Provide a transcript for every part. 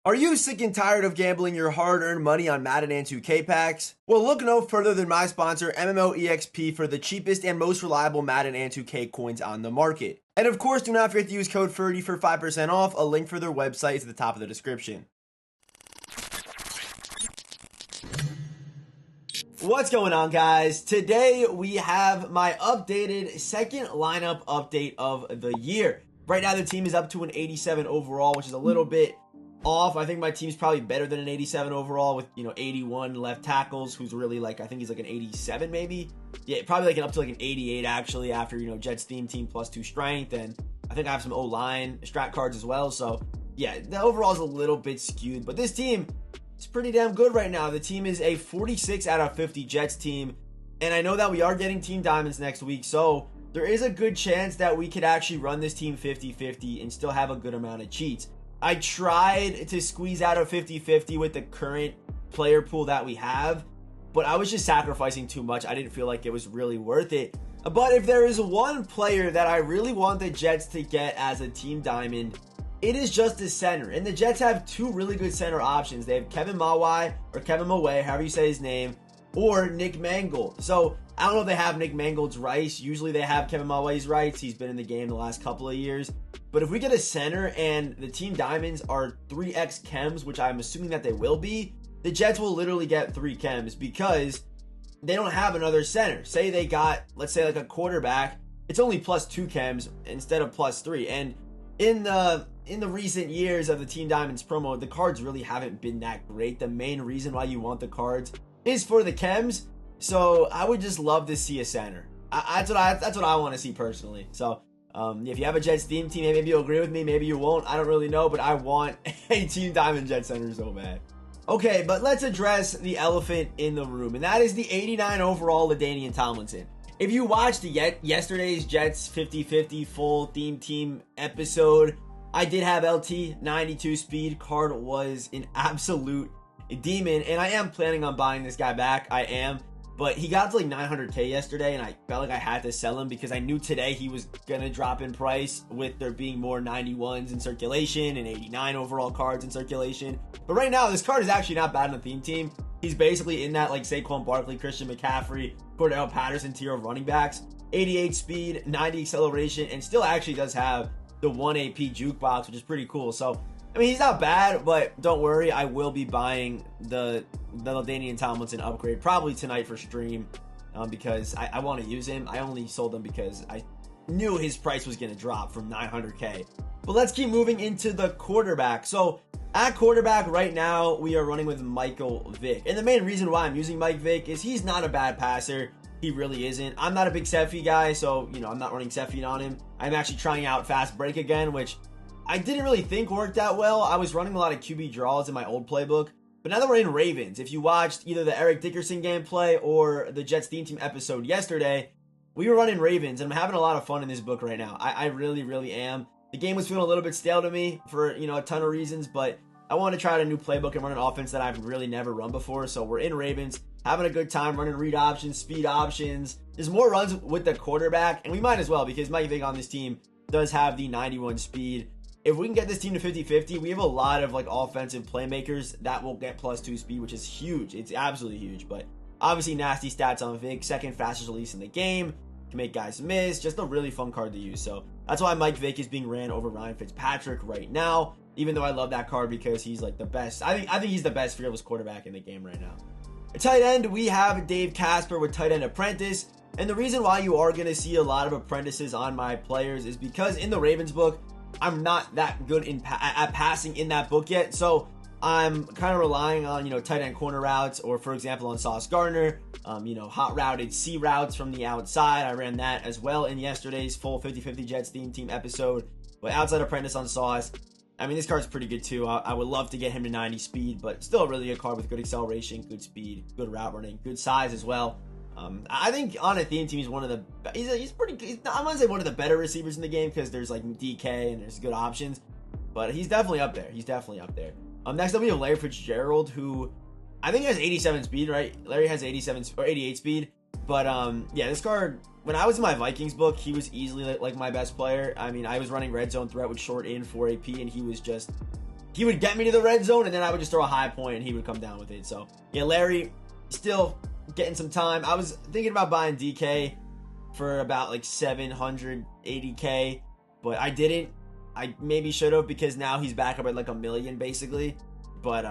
Are you sick and tired of gambling your hard-earned money on Madden and 2K packs? Well, look no further than my sponsor, MMOEXP, for the cheapest and most reliable Madden and 2K coins on the market. And of course, do not forget to use code Ferdy for 5% off. A link for their website is at the top of the description. What's going on, guys? Today we have my updated second lineup update of the year. Right now the team is up to an 87 overall, which is a little bit off. I think my team's probably better than an 87 overall with, 81 left tackles, who's really like, I think he's like an 87 maybe. Yeah, probably like up to like an 88 actually after, Jets team +2 strength, and I think I have some O-line strat cards as well. So yeah, the overall is a little bit skewed, but this team is pretty damn good right now. The team is a 46 out of 50 Jets team, and I know that we are getting team diamonds next week, so there is a good chance that we could actually run this team 50-50 and still have a good amount of cheats. I tried to squeeze out a 50-50 with the current player pool that we have, but I was just sacrificing too much. I didn't feel like it was really worth it. But if there is one player that I really want the Jets to get as a team diamond, it is just a center. And the Jets have two really good center options. They have Kevin Mawai, or Kevin Mawai, however you say his name, or Nick Mangold. So I don't know if they have Nick Mangold's rights. Usually they have Kevin Mawai's rights. He's been in the game the last couple of years. But if we get a center and the team diamonds are 3x chems, which I'm assuming that they will be, the Jets will literally get 3 chems because they don't have another center. Say they got, let's say like a quarterback, it's only +2 chems instead of +3. And in the recent years of the team diamonds promo, the cards really haven't been that great. The main reason why you want the cards is for the chems. So I would just love to see a center. That's what I want to see personally. So if you have a Jets team, maybe you'll agree with me, maybe you won't. I don't really know, but I want a team diamond Jet center so bad. Okay, but let's address the elephant in the room, and that is the 89 overall LADAINIAN Tomlinson. If you watched yesterday's Jets 50-50 full theme team episode, I did have LT 92 speed. Card was an absolute demon, and I am planning on buying this guy back. I am. But he got to like 900k yesterday, and I felt like I had to sell him because I knew today he was going to drop in price with there being more 91s in circulation and 89 overall cards in circulation. But right now, this card is actually not bad in the theme team. He's basically in that like Saquon Barkley, Christian McCaffrey, Cordell Patterson tier of running backs. 88 speed, 90 acceleration, and still actually does have the 1 AP jukebox, which is pretty cool. So I mean, he's not bad, but don't worry, I will be buying the LADAINIAN Tomlinson upgrade probably tonight for stream because I want to use him. I only sold him because I knew his price was going to drop from 900k. But let's keep moving into the quarterback. So at quarterback right now, we are running with Vick. And the main reason why I'm using Vick is he's not a bad passer. He really isn't. I'm not a big Sephi guy, so, I'm not running Sephi on him. I'm actually trying out fast break again, which I didn't really think worked that well. I was running a lot of QB draws in my old playbook. But now that we're in Ravens, if you watched either the Eric Dickerson gameplay or the Jets theme team episode yesterday, we were running Ravens, and I'm having a lot of fun in this book right now. I really, really am. The game was feeling a little bit stale to me for, a ton of reasons, but I want to try out a new playbook and run an offense that I've really never run before. So we're in Ravens, having a good time running read options, speed options. There's more runs with the quarterback, and we might as well because Mike Vick on this team does have the 91 speed. If we can get this team to 50-50, we have a lot of like offensive playmakers that will get +2 speed, which is huge. It's absolutely huge. But obviously nasty stats on Vick, second fastest release in the game, can make guys miss, just a really fun card to use. So that's why Mike Vick is being ran over Ryan Fitzpatrick right now, even though I love that card because he's like the best. I think he's the best fearless quarterback in the game right now. At tight end, we have Dave Casper with tight end apprentice. And the reason why you are going to see a lot of apprentices on my players is because in the Ravens book, I'm not that good at passing in that book yet, so I'm kind of relying on, tight end corner routes, or for example on Sauce Gardner, hot routed C routes from the outside. I ran that as well in yesterday's full 50-50 Jets theme team episode. But outside apprentice on Sauce, I mean, this card's pretty good too. I would love to get him to 90 speed, but still a really good card with good acceleration, good speed, good route running, good size as well. I think on a theme team, he's one of the, I'm going to say one of the better receivers in the game because there's like DK and there's good options, but he's definitely up there. Next up we have Larry Fitzgerald, who I think has 87 speed, right? Larry has 87 or 88 speed, but yeah, this card, when I was in my Vikings book, he was easily like my best player. I mean, I was running red zone threat with short in 4 AP, and he was just he would get me to the red zone, and then I would just throw a high point, and he would come down with it. So, yeah, Larry, still getting some time. I was thinking about buying DK for about like 780K, but I didn't. I maybe should have, because now he's back up at like $1 million, basically. But,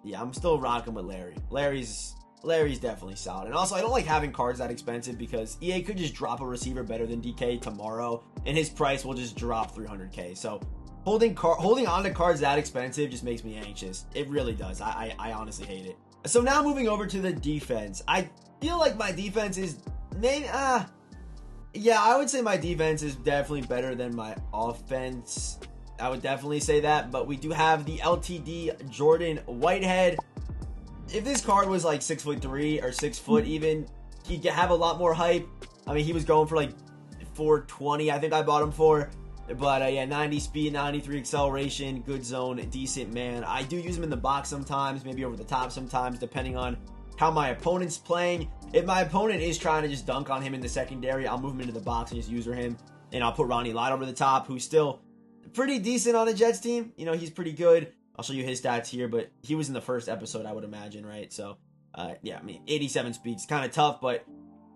yeah, I'm still rocking with Larry. Larry's definitely solid. And also, I don't like having cards that expensive, because EA could just drop a receiver better than DK tomorrow, and his price will just drop 300K. So holding on to cards that expensive just makes me anxious. It really does. I honestly hate it. So now moving over to the defense. I feel like my defense is maybe, yeah, I would say my defense is definitely better than my offense. I would definitely say that. But we do have the LTD Jordan Whitehead. If this card was like 6'3" or 6 foot even, he'd have a lot more hype. I mean, he was going for like 420, I think I bought him for. But yeah, 90 speed, 93 acceleration, good zone, decent man. I do use him in the box sometimes, maybe over the top sometimes, depending on how my opponent's playing. If my opponent is trying to just dunk on him in the secondary, I'll move him into the box and just user him. And I'll put Ronnie Lott over the top, who's still pretty decent on the Jets team. You know, he's pretty good. I'll show you his stats here, but he was in the first episode, I would imagine, right? So, yeah, I mean, 87 speed's kind of tough, but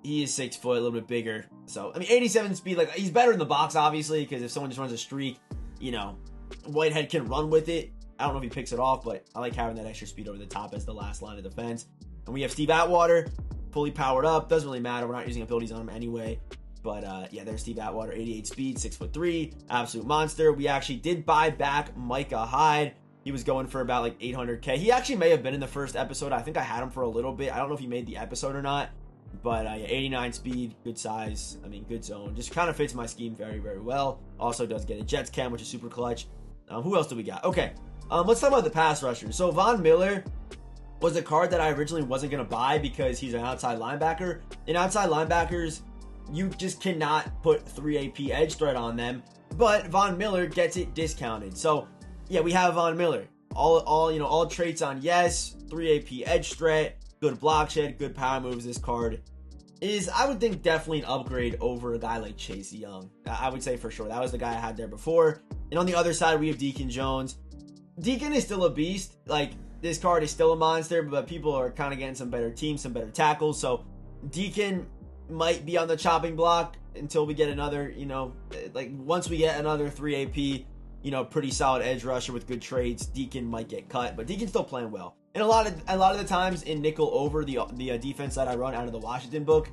he is 6 foot, a little bit bigger. So, I mean, 87 speed, like, he's better in the box, obviously, because if someone just runs a streak, you know, Whitehead can run with it. I don't know if he picks it off, but I like having that extra speed over the top as the last line of defense. And we have Steve Atwater, fully powered up. Doesn't really matter. We're not using abilities on him anyway. But, yeah, there's Steve Atwater, 88 speed, 6'3", absolute monster. We actually did buy back MICAH HYDE. He was going for about like 800K. He actually may have been in the first episode. I think I had him for a little bit. I don't know if he made the episode or not. But yeah, 89 speed, good size. I mean, good zone. Just kind of fits my scheme very, very well. Also does get a Jets cam, which is super clutch. Who else do we got? Okay, let's talk about the pass rushers. So Von Miller was a card that I originally wasn't going to buy because he's an outside linebacker. And outside linebackers, you just cannot put 3 AP edge threat on them. But Von Miller gets it discounted. So yeah, we have Von Miller. All traits on yes, 3 AP edge threat, good block shed, good power moves. This card is, I would think, definitely an upgrade over a guy like Chase Young. I would say for sure. That was the guy I had there before. And on the other side, we have Deacon Jones. Deacon is still a beast. Like, this card is still a monster, but people are kind of getting some better teams, some better tackles. So Deacon might be on the chopping block until we get another, like once we get another 3 AP, pretty solid edge rusher with good traits, Deacon might get cut, but Deacon's still playing well. And a lot of the times in nickel over, the defense that I run out of the Washington book,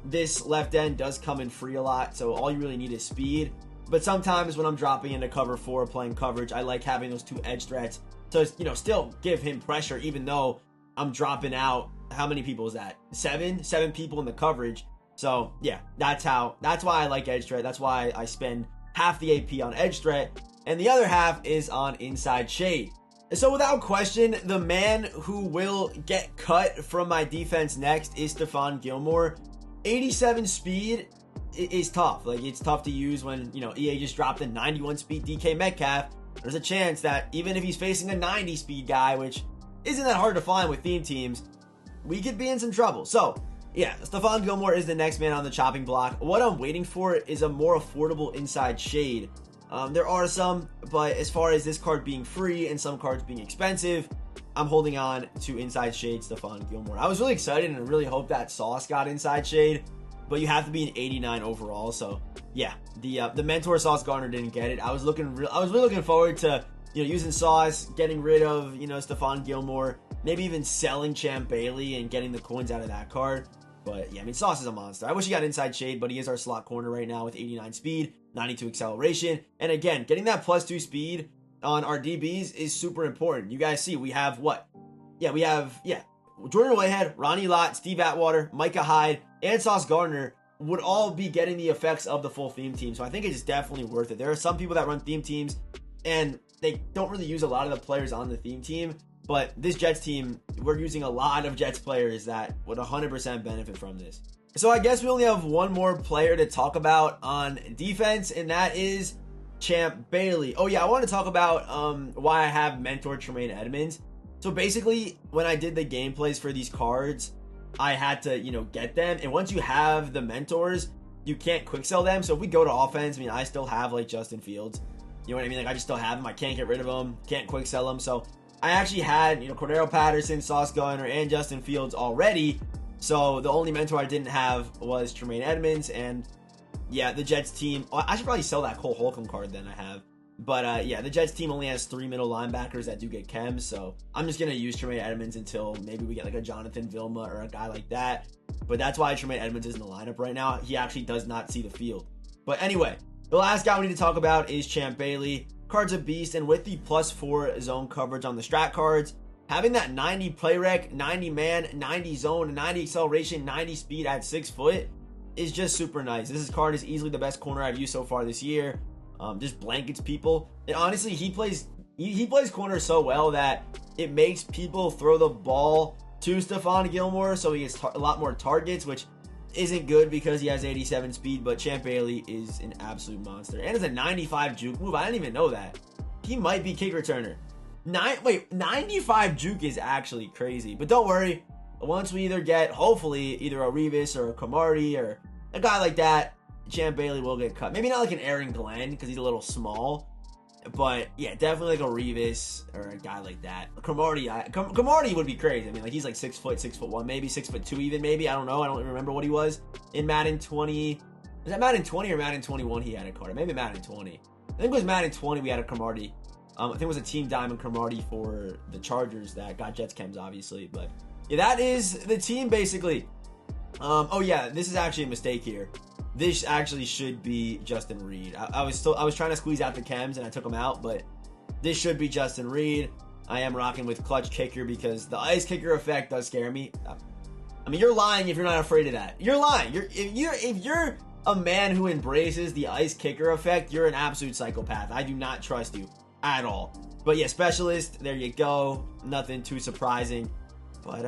this left end does come in free a lot, so all you really need is speed. But sometimes when I'm dropping into cover 4 playing coverage, I like having those 2 edge threats to still give him pressure, even though I'm dropping out. How many people is that? 7 people in the coverage. So yeah, that's why I like edge threat. That's why I spend half the AP on edge threat and the other half is on inside shade. So without question, the man who will get cut from my defense next is STEPHON GILMORE. 87 speed is tough. Like, it's tough to use when, EA just dropped a 91 speed DK Metcalf. There's a chance that even if he's facing a 90 speed guy, which isn't that hard to find with theme teams, we could be in some trouble. So yeah, STEPHON GILMORE is the next man on the chopping block. What I'm waiting for is a more affordable inside shade. There are some, but as far as this card being free and some cards being expensive, I'm holding on to inside shade STEPHON GILMORE. I was really excited and really hoped that Sauce got inside shade, but you have to be an 89 overall. So yeah, the mentor Sauce Gardner didn't get it. I was really looking forward to using Sauce, getting rid of STEPHON GILMORE, maybe even selling Champ Bailey and getting the coins out of that card. But yeah, I mean, Sauce is a monster. I wish he got inside shade, but he is our slot corner right now with 89 speed, 92 acceleration. And again, getting that +2 speed on our DBs is super important. You guys see, we have what? Yeah, we have, Jordan Whitehead, Ronnie Lott, Steve Atwater, MICAH HYDE, and Sauce Gardner would all be getting the effects of the full theme team. So I think it is definitely worth it. There are some people that run theme teams, and they don't really use a lot of the players on the theme team. But this Jets team, we're using a lot of Jets players that would 100% benefit from this. So I guess we only have one more player to talk about on defense, and that is Champ Bailey. Oh yeah, I want to talk about why I have mentored Tremaine Edmonds. So basically, when I did the gameplays for these cards, I had to, get them. And once you have the mentors, you can't quick sell them. So if we go to offense, I mean, I still have like Justin Fields. You know what I mean? Like, I just still have him. I can't get rid of him. Can't quick sell him. So I actually had, you know, Cordero Patterson, Sauce Gardner, and Justin Fields already. So the only mentor I didn't have was Tremaine Edmonds. And yeah, the Jets team, I should probably sell that Cole Holcomb card then I have. But yeah, the Jets team only has 3 middle linebackers that do get chems. So I'm just going to use Tremaine Edmonds until maybe we get like a Jonathan Vilma or a guy like that. But that's why Tremaine Edmonds is in the lineup right now. He actually does not see the field. But anyway, the last guy we need to talk about is Champ Bailey. Card's a beast, and with the +4 zone coverage on the strat cards, having that 90 play rec, 90 man, 90 zone, 90 acceleration, 90 speed at 6 foot is just super nice. This card is easily the best corner I've used so far this year. Just blankets people. And honestly, he plays corner so well that it makes people throw the ball to STEPHON Gilmore, so he gets a lot more targets, which isn't good because he has 87 speed. But Champ Bailey is an absolute monster, and it's a 95 juke move. I didn't even know that. He might be kick returner. 95 juke is actually crazy. But don't worry, once we either get, hopefully, either a Revis or a Cromartie or a guy like that, Champ Bailey will get cut. Maybe not like an Aaron Glenn because he's a little small. But yeah, definitely like a Revis or a guy like that. Cromartie would be crazy. I mean, like, he's like 6 foot, 6'1", maybe 6'2" even, maybe. I don't know. I don't remember what he was in Madden 20. Was that Madden 20 or Madden 21 he had a card? Maybe Madden 20. I think it was Madden 20 we had a Cromartie. I think it was a Team Diamond Cromartie for the Chargers that got Jets chems, obviously. But yeah, that is the team basically. Oh yeah, this is actually a mistake here. This actually should be Justin Reed. I was trying to squeeze out the chems and I took them out, but this should be Justin Reed. I am rocking with clutch kicker because the ice kicker effect does scare me. I mean, you're lying if you're not afraid of that. You're lying. If you're a man who embraces the ice kicker effect, you're an absolute psychopath. I do not trust you at all. But yeah, specialist, there you go. Nothing too surprising. But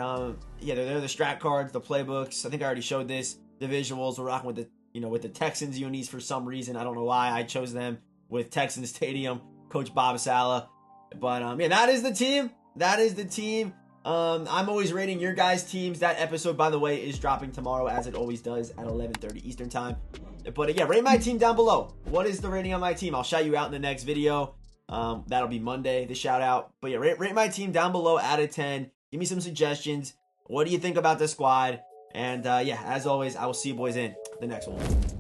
yeah, they're the strat cards, the playbooks. I think I already showed this. The visuals, we're rocking with the, you know, with the Texans unis for some reason. I don't know why I chose them with Texans Stadium, Coach Bob Sala. But yeah, that is the team. That is the team. I'm always rating your guys' teams. That episode, by the way, is dropping tomorrow, as it always does, at 11:30 Eastern time. But yeah, rate my team down below. What is the rating on my team? I'll shout you out in the next video. That'll be Monday, the shout out. But yeah, rate my team down below out of 10. Give me some suggestions. What do you think about the squad? And yeah, as always, I will see you boys in the next one.